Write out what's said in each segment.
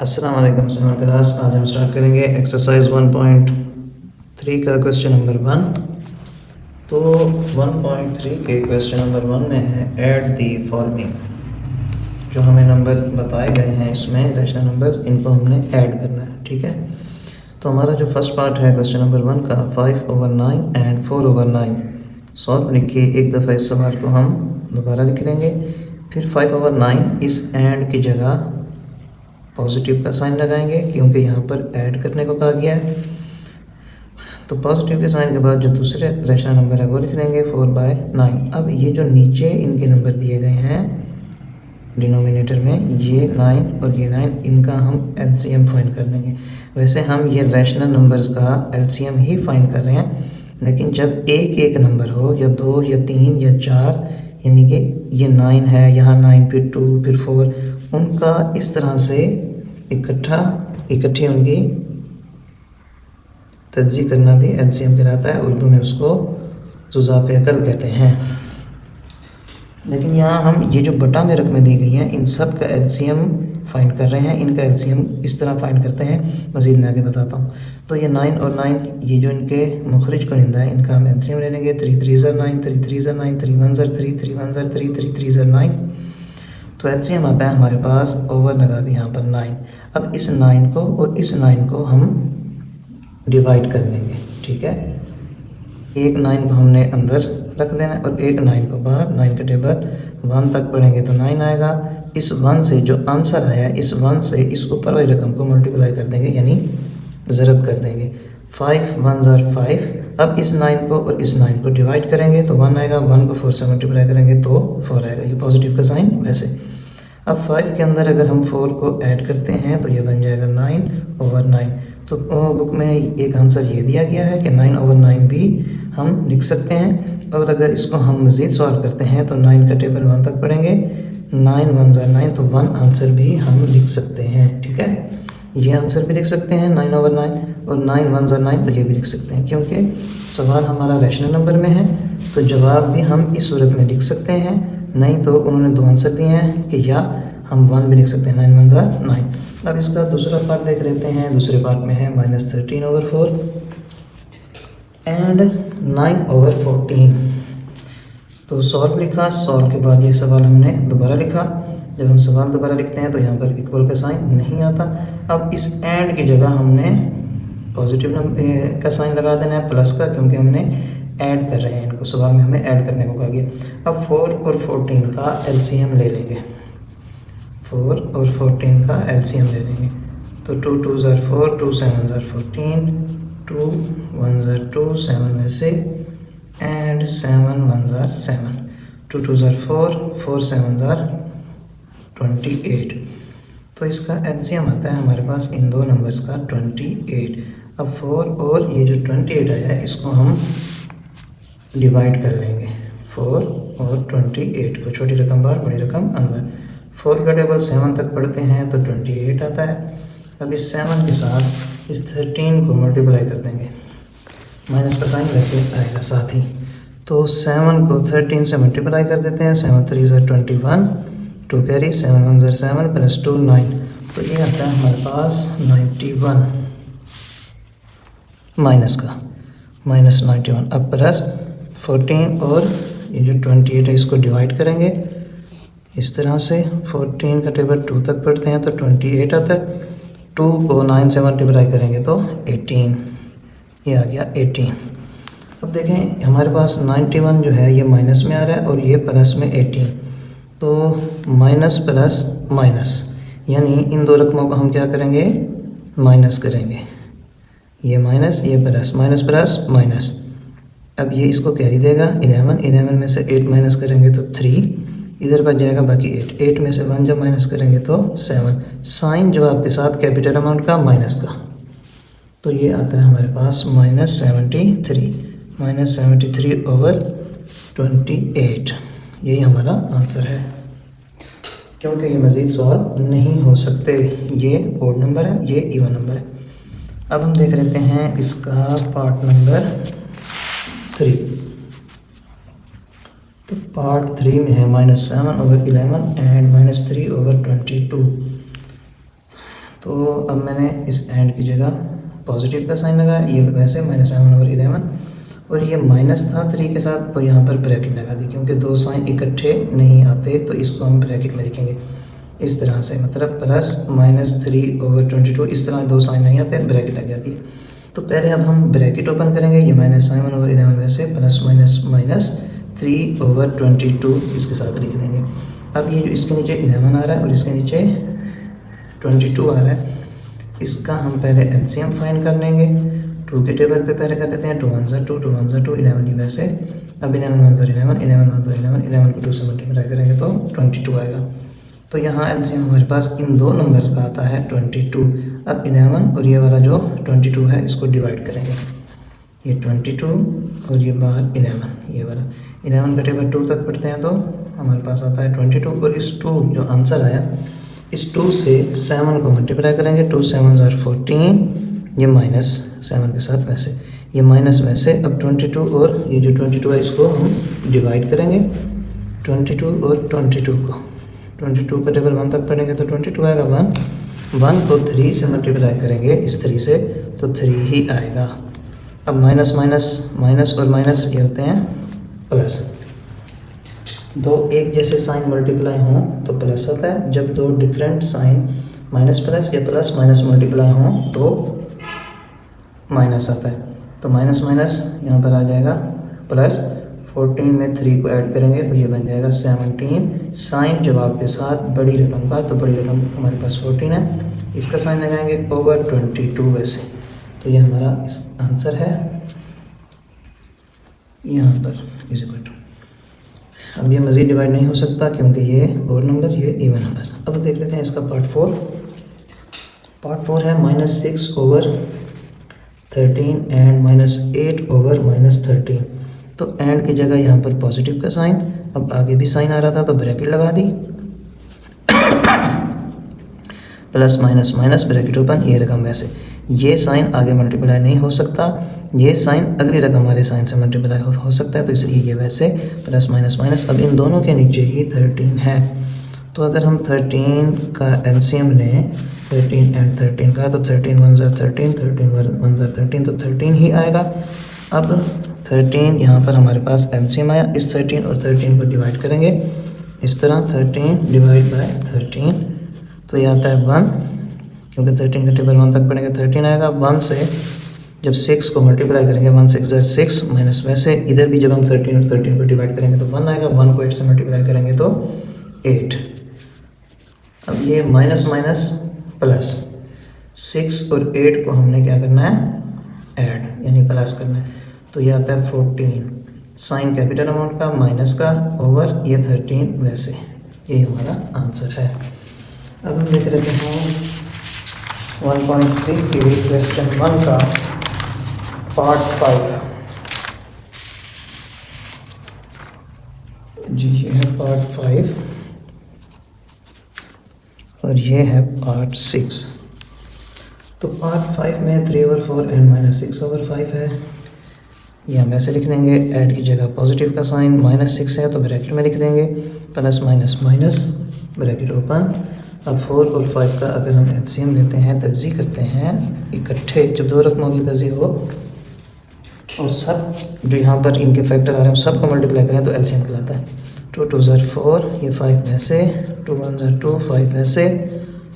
अस्सलाम वालेकुम summer class. आज हम स्टार्ट करेंगे एक्सरसाइज 1.3 का क्वेश्चन नंबर 1। तो 1.3 के क्वेश्चन नंबर 1 में है ऐड दी फॉलोइंग। जो हमें नंबर बताए गए हैं इसमें रैशनल नंबर्स, इनको हमने ऐड करना है। ठीक है, तो हमारा जो फर्स्ट पार्ट है क्वेश्चन नंबर 1 का 5/9 एंड 4/9 सॉल्व लिखिए। एक दफ़ा इस सवाल को हम दोबारा लिख लेंगे। फिर 5/9 इस एंड की जगह पॉजिटिव का साइन लगाएंगे क्योंकि यहाँ पर ऐड करने को कहा गया है। तो पॉजिटिव के साइन के बाद जो दूसरे रैशनल नंबर है वो लिख लेंगे 4/9। अब ये जो नीचे इनके नंबर दिए गए हैं डिनोमिनेटर में, ये 9 और ये 9, इनका हम एलसीएम फाइंड कर लेंगे। वैसे हम ये रैशनल नंबर्स का एलसीएम ही फाइंड कर रहे हैं, लेकिन जब एक एक नंबर हो या 2 या 3 या 4, यानी कि ये 9 है, यहाँ 9 फिर 2 फिर 4, उनका इस तरह से इकट्ठी उनकी तज्ज़ी करना भी एलसीएम कहलाता है। उर्दू में उसको जुज़ाफ़े अकल कहते हैं। लेकिन यहाँ हम ये जो बटा में रकमें दी गई हैं, इन सब का एलसीएम फाइंड कर रहे हैं। इनका एलसीएम इस तरह फाइंड करते हैं, मज़ीद मैं आगे बताता हूँ। तो ये 9 और 9, ये जो इनके मुखरिज कुनिंदा है, इनका हम एलसीएम ले लेंगे। 3 3 9, 3 3 9, 3 1 3, 3 1 3, 3 3 9। तो एलसीएम आता है हमारे पास ओवर लगा के यहाँ पर 9। अब इस 9 को और इस 9 को हम डिवाइड कर लेंगे। ठीक है, एक 9 को हमने अंदर रख देना और एक 9 को बाहर। 9 के टेबल 1 तक पढ़ेंगे तो 9 आएगा। इस 1 से जो आंसर आया, इस 1 से इस ऊपर वाली रकम को मल्टीप्लाई कर देंगे, यानी ज़रब कर देंगे। 5 1 5। अब इस 9 को और इस 9 को डिवाइड करेंगे तो 1 आएगा। 1 को 4 से मल्टीप्लाई करेंगे तो 4 आएगा। ये पॉजिटिव का साइन। वैसे अब 5 के अंदर अगर हम 4 को ऐड करते हैं तो ये बन जाएगा 9/9। तो बुक में एक आंसर ये दिया गया है कि 9/9 भी हम लिख सकते हैं। और अगर इसको हम मज़ीद सॉल्व करते हैं तो 9 का टेबल 1 तक पढ़ेंगे। 9 1 9, तो 1 आंसर भी हम लिख सकते हैं। ठीक है, ये आंसर भी लिख सकते हैं 9/9, और 9 1 9, तो ये भी लिख सकते हैं। क्योंकि सवाल हमारा रैशनल नंबर में है तो जवाब भी हम इस सूरत में लिख सकते हैं। नहीं तो उन्होंने दो आंसर दिए हैं कि या हम 1 भी लिख सकते हैं, 9 1 9। अब इसका दूसरा पार्ट देख लेते हैं। दूसरे पार्ट में है -13/4 एंड 9/14। तो सॉल्व लिखा। सॉल्व के बाद ये सवाल हमने दोबारा लिखा। जब हम सवाल दोबारा लिखते हैं तो यहाँ पर इक्वल का साइन नहीं आता। अब इस एंड की जगह हमने पॉजिटिव नंबर का साइन लगा देना है, प्लस का, क्योंकि हमने ऐड कर रहे हैं इनको। सवाल में हमें ऐड करने को कहा गया। अब 4 और 14 का एलसीएम ले लेंगे। 4 और 14 का एलसीएम ले लेंगे। तो 2 2 4, 2 7 14, 2 1 2, 7 में से, एंड 7 1 7। 2 2 4, 4 7 28। तो इसका एलसीएम आता है हमारे पास इन दो नंबर्स का 28। अब 4 और ये जो 28 आया है, इसको हम डिवाइड कर लेंगे। 4 और 28 को, छोटी रकम बाहर बड़ी रकम अंदर। 4 का टेबल 7 तक पढ़ते हैं तो 28 आता है। अब इस 7 के साथ इस 13 को मल्टीप्लाई कर देंगे। माइनस का साइन वैसे आएगा साथ ही। तो 7 को 13 से मल्टीप्लाई कर देते हैं। 7 3 21, 2 कैरी, 7 1 7 प्लस 2 9। तो ये आता है हमारे पास 91 माइनस का, -91। अब प्लस 14 और ये जो 28 है इसको डिवाइड करेंगे इस तरह से। 14 का टेबल 2 तक पढ़ते हैं तो 28 आता है। 2 को 9 से मल्टीप्लाई करेंगे तो 18, ये आ गया 18। अब देखें हमारे पास 91 जो है ये माइनस में आ रहा है और ये प्लस में 18। तो माइनस प्लस माइनस, यानी इन दो रकमों को हम क्या करेंगे, माइनस करेंगे। ये माइनस, ये प्लस, माइनस प्लस माइनस। अब ये इसको कैरी देगा 11 में से 8 माइनस करेंगे तो 3, इधर बच जाएगा बाकी 8 में से 1 जब माइनस करेंगे तो 7। साइन जवाब के साथ कैपिटल अमाउंट का, माइनस का। तो ये आता है हमारे पास -73/28। यही हमारा आंसर है, क्योंकि ये मज़ीद सॉल्व नहीं हो सकते। ये ओड नंबर है, ये इवन नंबर है। अब हम देख लेते हैं इसका पार्ट नंबर 3। तो पार्ट 3 में है -7/11 एंड -3/22। तो अब मैंने इस एंड की जगह पॉजिटिव का साइन लगाया, ये वैसे -7/11, और ये माइनस था 3 के साथ, तो यहाँ पर ब्रैकेट लगा दी, क्योंकि दो साइन इकट्ठे नहीं आते, तो इसको हम ब्रैकेट में लिखेंगे इस तरह से, मतलब +-3/22, इस तरह दो साइन नहीं आते, ब्रैकेट लग जाती है। तो पहले अब हम ब्रैकेट ओपन करेंगे, ये -7/11 वैसे +-3/22 इसके साथ लिख देंगे। अब ये जो इसके नीचे 11 आ रहा है और इसके नीचे 22 आ रहा है, इसका हम पहले एलसीएम फाइंड कर लेंगे। 2 के टेबल पे पहले कर लेते हैं, 2 1 2 2 1 2 11 ही वैसे। अब 11 1 11 11 1 11 11 को 2 से मल्टीप्लाई करेंगे तो 22 आएगा। तो यहाँ एलसीएम हमारे पास इन दो नंबर्स का आता है 22। अब 11 और ये वाला जो 22 है इसको डिवाइड करेंगे, ये 22 और ये बाहर 11, ये वाला 11 का टेबल 2 तक पढ़ते हैं तो हमारे पास आता है 22, और इस 2 जो आंसर आया इस 2 से 7 को मल्टीप्लाई करेंगे, 2 7 14, ये -7 के साथ वैसे, ये माइनस वैसे। अब 22 और ये जो 22 है इसको हम डिवाइड करेंगे, 22 और 22 को, 22 का टेबल 1 तक पढ़ेंगे तो 22 आएगा 1 को 3 से मल्टीप्लाई करेंगे इस 3 से तो 3 ही आएगा। अब माइनस और माइनस ये होते हैं प्लस, दो एक जैसे साइन मल्टीप्लाई हों तो प्लस होता है, जब दो डिफरेंट साइन माइनस प्लस या प्लस माइनस मल्टीप्लाई हों तो माइनस आता है। तो माइनस यहाँ पर आ जाएगा प्लस, 14 में 3 को ऐड करेंगे तो ये बन जाएगा 17, साइन जवाब के साथ बड़ी रकम का, तो बड़ी रकम हमारे पास 14 है, इसका साइन लगाएंगे ओवर 22 वैसे, तो ये हमारा आंसर है यहाँ पर इज इक्वल टू। अब ये मज़ीद डिवाइड नहीं हो सकता क्योंकि ये और नंबर, ये इवन नंबर। अब देख लेते हैं इसका पार्ट 4। पार्ट 4 है -6/13 एंड -8/13। तो एंड की जगह यहाँ पर पॉजिटिव का साइन, अब आगे भी साइन आ रहा था तो ब्रैकेट लगा दी, plus minus minus bracket open, ये रकम वैसे, ये साइन आगे मल्टीप्लाई नहीं हो सकता, ये साइन अगली रकम वाले साइन से मल्टीप्लाई हो सकता है, तो इसलिए ये वैसे प्लस माइनस माइनस। अब इन दोनों के नीचे ही 13 है, तो अगर हम 13 का एलसीएम लें, 13 एंड 13 का, तो 13 1 13, 13 1 13, तो 13 ही आएगा। अब 13 यहाँ पर हमारे पास एलसीएम आया, इस 13 और 13 को डिवाइड करेंगे इस तरह, 13 डिवाइड बाय 13, तो ये आता है 1, क्योंकि 13 का टेबल 1 तक पढ़ेंगे 13 आएगा। 1 से जब 6 को मल्टीप्लाई करेंगे, 1 6 6 माइनस वैसे, इधर भी जब हम 13 और 13 को डिवाइड करेंगे तो 1 आएगा, 1 को 8 से मल्टीप्लाई करेंगे तो 8। अब ये माइनस माइनस प्लस, 6 और 8 को हमने क्या करना है, ऐड यानी प्लस करना है, तो ये आता है 14, साइन कैपिटल अमाउंट का माइनस का ओवर ये 13 वैसे, ये हमारा आंसर है। अब हम देख लेते हैं 1.3 की क्वेश्चन 1 का पार्ट 5 जी, ये है पार्ट 5 और ये है पार्ट 6। तो पार्ट 5 में 3/4 एंड -6/5 है, ये हम ऐसे लिख लेंगे, ऐड की जगह पॉजिटिव का साइन, -6 है तो ब्रैकेट में लिख देंगे, plus minus minus bracket open. अब 4 और 5 का अगर हम एलसीएम लेते हैं, तज्जी करते हैं इकट्ठे, जब दो रकमों की तज्जी हो और सब जो यहाँ पर इनके फैक्टर आ रहे हैं सब को मल्टीप्लाई करें तो एलसीएम कहलाता है। 2 2 4, ये 5 वैसे, 2 1 2 5 वैसे,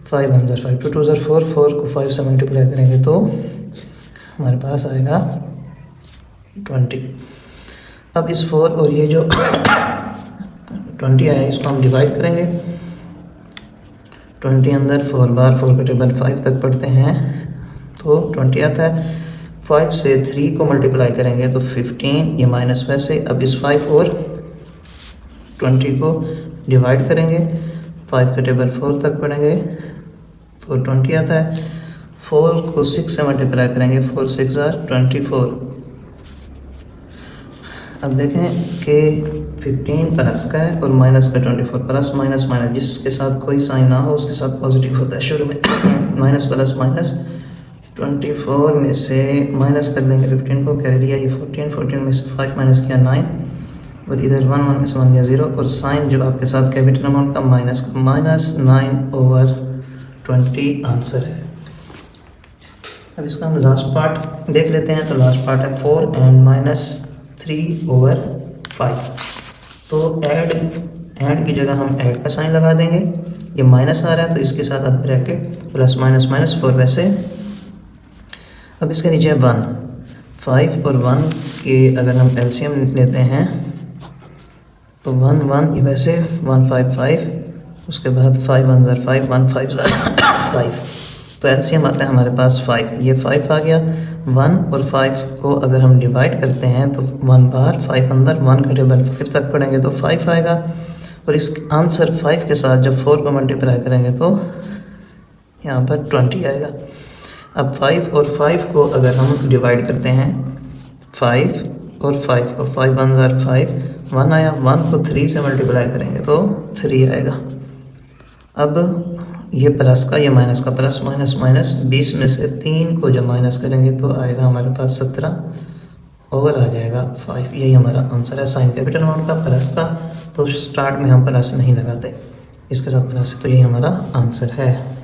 5 1 5, 2 2 4, 4 को 5 से मल्टीप्लाई करेंगे तो हमारे पास आएगा 20। अब इस 4 और ये जो 20 आया इसको हम डिवाइड करेंगे, 20 अंदर 4 बार, 4 का टेबल 5 तक पढ़ते हैं तो 20 आता है। 5 से 3 को मल्टीप्लाई करेंगे तो 15, ये माइनस वैसे। अब इस 5 और 20 को डिवाइड करेंगे, 5 का टेबल 4 तक पढ़ेंगे तो 20 आता है। 4 को 6 से मल्टीप्लाई करेंगे, 4 6 24। अब देखें कि 15 प्लस का है और माइनस का 24, प्लस माइनस माइनस, जिसके साथ कोई साइन ना हो उसके साथ पॉजिटिव होता है शुरू में। माइनस प्लस माइनस, 24 में से माइनस कर देंगे 15 को, कैरी लिया ये 14 में से 5 माइनस किया 9, और इधर 1 में से 1 गया 0, और साइन जब आपके साथ कैपिटल अमाउंट का माइनस -9/20 20 आंसर है। अब इसका हम लास्ट पार्ट देख लेते हैं। तो लास्ट पार्ट है 4 and -3/5। तो ऐड की जगह हम ऐड का साइन लगा देंगे। ये माइनस आ रहा है तो इसके साथ अब ब्रैकेट प्लस माइनस माइनस 4 वैसे। अब इसके नीचे 1, 5 और 1 के अगर हम एलसीएम लेते हैं तो 1 1 वैसे 1 5 5, उसके बाद 5 1 5 1 5 5, तो एलसीएम आता है हमारे पास 5। ये 5 आ गया। 1 और 5 को अगर हम डिवाइड करते हैं तो 1 बार 5 अंदर 1 के टेबल 5 तक पढ़ेंगे तो 5 आएगा। और इस आंसर 5 के साथ जब 4 को मल्टीप्लाई करेंगे तो यहाँ पर 20 आएगा। अब 5 और 5 को अगर हम डिवाइड करते हैं 5 और 5 को 5 1 5 1 आया। 1 को 3 से मल्टीप्लाई करेंगे तो 3 आएगा। अब ये प्लस का ये माइनस का प्लस माइनस माइनस 20 में से 3 को जब माइनस करेंगे तो आएगा हमारे पास 17 और आ जाएगा 5। यही हमारा आंसर है साइन कैपिटल अमाउंट का प्लस का। तो स्टार्ट में हम प्लस नहीं लगाते, इसके साथ प्लस है, तो यही हमारा आंसर है।